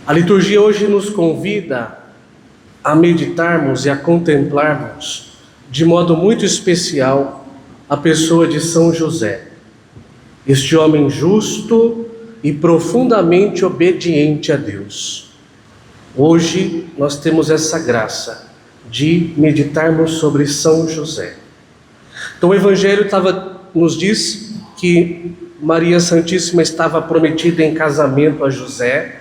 A liturgia hoje nos convida a meditarmos e a contemplarmos de modo muito especial a pessoa de São José, este homem justo e profundamente obediente a Deus. Hoje nós temos essa graça de meditarmos sobre São José. Então o Evangelho nos diz que Maria Santíssima estava prometida em casamento a José,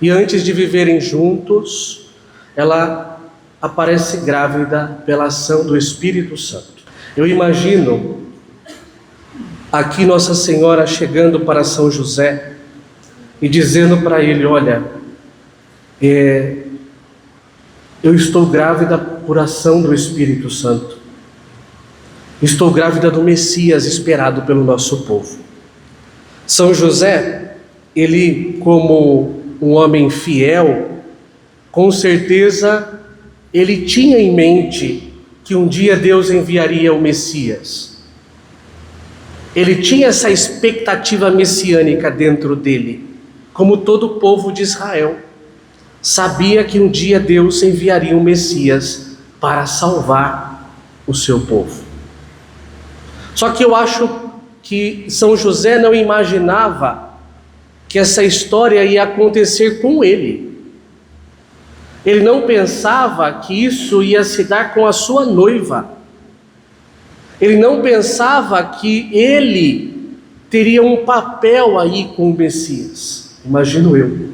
e antes de viverem juntos, ela aparece grávida pela ação do Espírito Santo. Eu imagino aqui Nossa Senhora chegando para São José e dizendo para ele: olha, eu estou grávida por ação do Espírito Santo. Estou grávida do Messias esperado pelo nosso povo. São José, ele como um homem fiel, com certeza ele tinha em mente que um dia Deus enviaria o Messias. Ele tinha essa expectativa messiânica dentro dele, como todo o povo de Israel. Sabia que um dia Deus enviaria o Messias para salvar o seu povo. Só que eu acho que São José não imaginava que essa história ia acontecer com ele. Ele não pensava que isso ia se dar com a sua noiva. Ele não pensava que ele teria um papel aí com o Messias, imagino eu.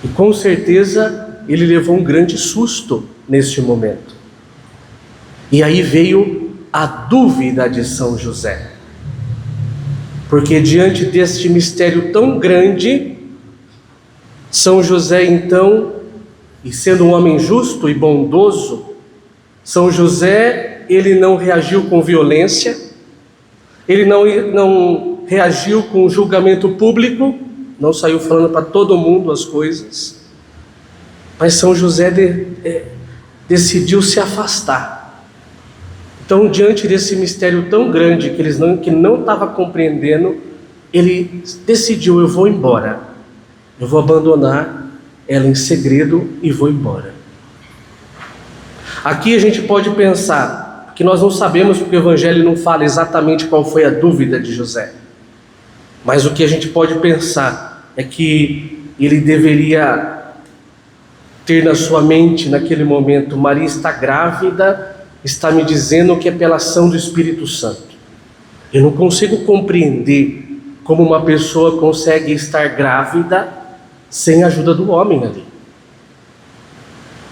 E com certeza ele levou um grande susto neste momento. E aí veio a dúvida de São José. Porque diante deste mistério tão grande, São José então, e sendo um homem justo e bondoso, São José, ele não reagiu com violência, ele não reagiu com julgamento público, não saiu falando para todo mundo as coisas, mas São José decidiu se afastar. Então, diante desse mistério tão grande que ele não estava compreendendo, ele decidiu: eu vou embora, eu vou abandonar ela em segredo e vou embora. Aqui a gente pode pensar que nós não sabemos, porque o Evangelho não fala exatamente qual foi a dúvida de José, mas o que a gente pode pensar é que ele deveria ter na sua mente naquele momento: Maria está grávida, está me dizendo que é pela ação do Espírito Santo. Eu não consigo compreender como uma pessoa consegue estar grávida sem a ajuda do homem ali.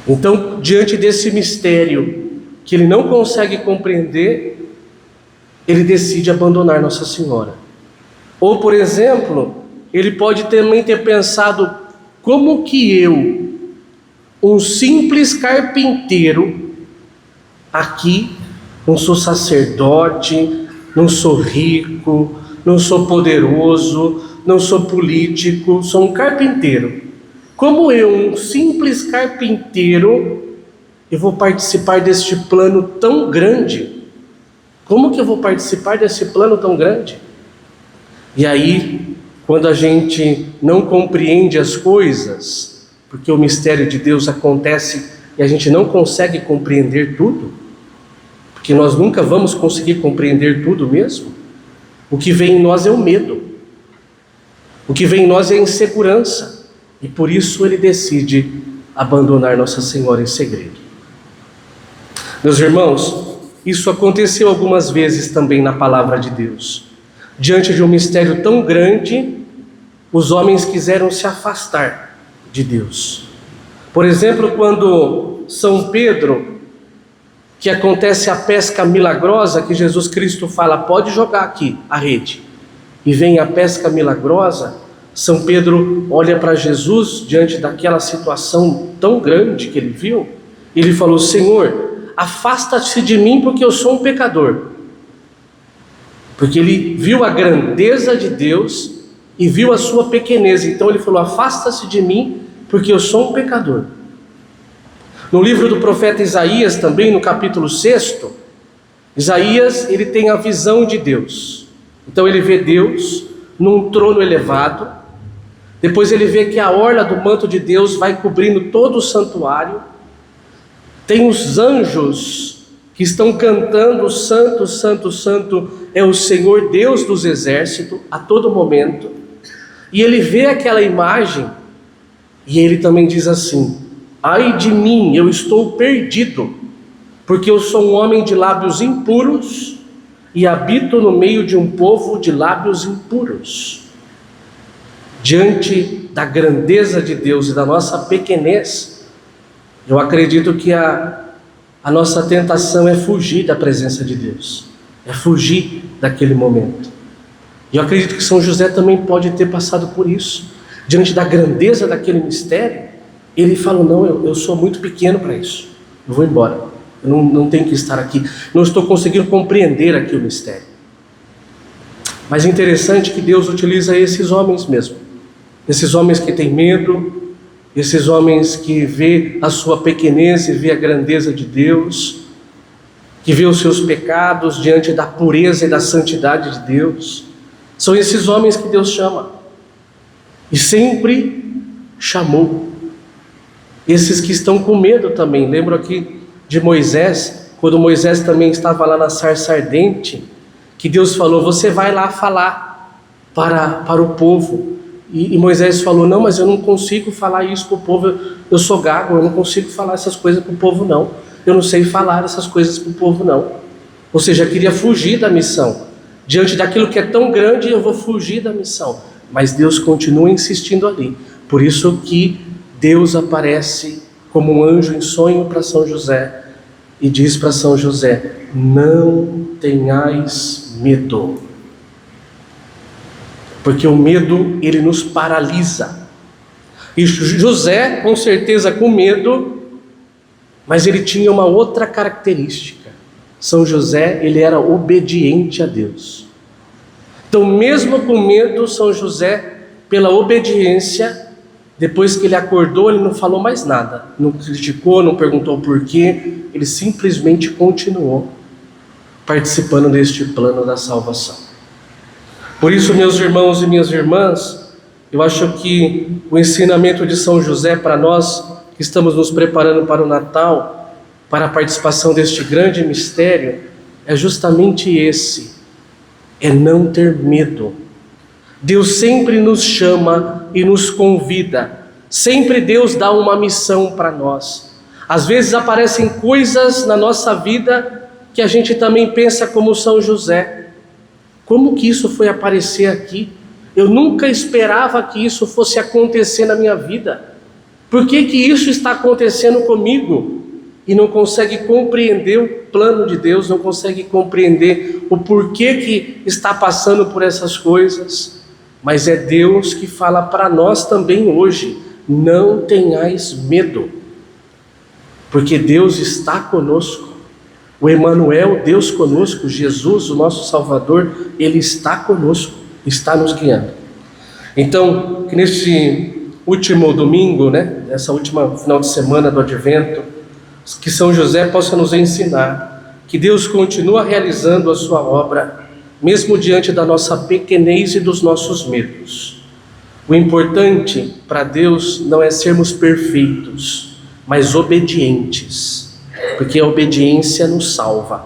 Então, diante desse mistério que ele não consegue compreender, ele decide abandonar Nossa Senhora. Ou, por exemplo, ele pode também ter pensado: como que eu, um simples carpinteiro, aqui, não sou sacerdote, não sou rico, não sou poderoso, não sou político, sou um carpinteiro. Como eu, um simples carpinteiro, eu vou participar deste plano tão grande? Como que eu vou participar desse plano tão grande? E aí, quando a gente não compreende as coisas, porque o mistério de Deus acontece e a gente não consegue compreender tudo, porque nós nunca vamos conseguir compreender tudo mesmo, o que vem em nós é o medo, o que vem em nós é a insegurança, e por isso ele decide abandonar Nossa Senhora em segredo. Meus irmãos, isso aconteceu algumas vezes também na palavra de Deus. Diante de um mistério tão grande, os homens quiseram se afastar de Deus. Por exemplo, quando São Pedro, que acontece a pesca milagrosa, que Jesus Cristo fala: pode jogar aqui a rede, e vem a pesca milagrosa, São Pedro olha para Jesus diante daquela situação tão grande que ele viu, e ele falou: Senhor, afasta-se de mim, porque eu sou um pecador. Porque ele viu a grandeza de Deus e viu a sua pequenez, então ele falou: afasta-se de mim, porque eu sou um pecador. No livro do profeta Isaías, também no capítulo 6, Isaías, ele tem a visão de Deus. Então ele vê Deus num trono elevado, Depois ele vê que a orla do manto de Deus vai cobrindo todo o santuário. Tem os anjos que estão cantando: Santo, Santo, Santo é o Senhor Deus dos exércitos, a todo momento. E ele vê aquela imagem e ele também diz assim: ai de mim, eu estou perdido, porque eu sou um homem de lábios impuros e habito no meio de um povo de lábios impuros. Diante da grandeza de Deus e da nossa pequenez, eu acredito que a nossa tentação é fugir da presença de Deus, é fugir daquele momento. E eu acredito que São José também pode ter passado por isso. Diante da grandeza daquele mistério, ele falou: não, eu sou muito pequeno para isso, eu vou embora, eu não tenho que estar aqui, não estou conseguindo compreender aqui o mistério. Mas é interessante que Deus utiliza esses homens mesmo, esses homens que têm medo, esses homens que vê a sua pequenez e vê a grandeza de Deus, que vê os seus pecados diante da pureza e da santidade de Deus. São esses homens que Deus chama, e sempre chamou. Esses que estão com medo também. Lembro aqui de Moisés, quando Moisés também estava lá na sarça ardente, que Deus falou: você vai lá falar para o povo. E Moisés falou: não, mas eu não consigo falar isso para o povo, eu sou gago, eu não consigo falar essas coisas para o povo não, eu não sei falar essas coisas para o povo não. Ou seja, queria fugir da missão. Diante daquilo que é tão grande, eu vou fugir da missão. Mas Deus continua insistindo ali. Por isso que Deus aparece como um anjo em sonho para São José e diz para São José: não tenhais medo. Porque o medo, ele nos paralisa. E José, com certeza com medo, mas ele tinha uma outra característica. São José, ele era obediente a Deus. Então, mesmo com medo, São José, pela obediência, depois que ele acordou, ele não falou mais nada, não criticou, não perguntou por quê, ele simplesmente continuou participando deste plano da salvação. Por isso, meus irmãos e minhas irmãs, eu acho que o ensinamento de São José para nós que estamos nos preparando para o Natal, para a participação deste grande mistério, é justamente esse: é não ter medo. Deus sempre nos chama e nos convida, sempre Deus dá uma missão para nós. Às vezes aparecem coisas na nossa vida que a gente também pensa como São José: como que isso foi aparecer aqui? Eu nunca esperava que isso fosse acontecer na minha vida. Por que que isso está acontecendo comigo? E não consegue compreender o plano de Deus, não consegue compreender o porquê que está passando por essas coisas. Mas é Deus que fala para nós também hoje: não tenhais medo, porque Deus está conosco. O Emanuel, Deus conosco, Jesus, o nosso Salvador, Ele está conosco, está nos guiando. Então, que neste último domingo, nessa última final de semana do Advento, que São José possa nos ensinar que Deus continua realizando a sua obra, mesmo diante da nossa pequenez e dos nossos medos. O importante para Deus não é sermos perfeitos, mas obedientes, porque a obediência nos salva.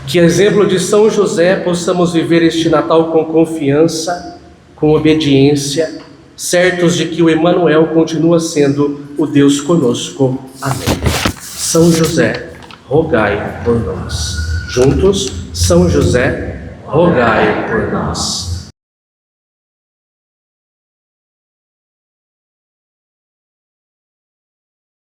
Que exemplo de São José possamos viver este Natal com confiança, com obediência, certos de que o Emanuel continua sendo o Deus conosco. Amém. São José, rogai por nós. Juntos, São José, rogai por nós.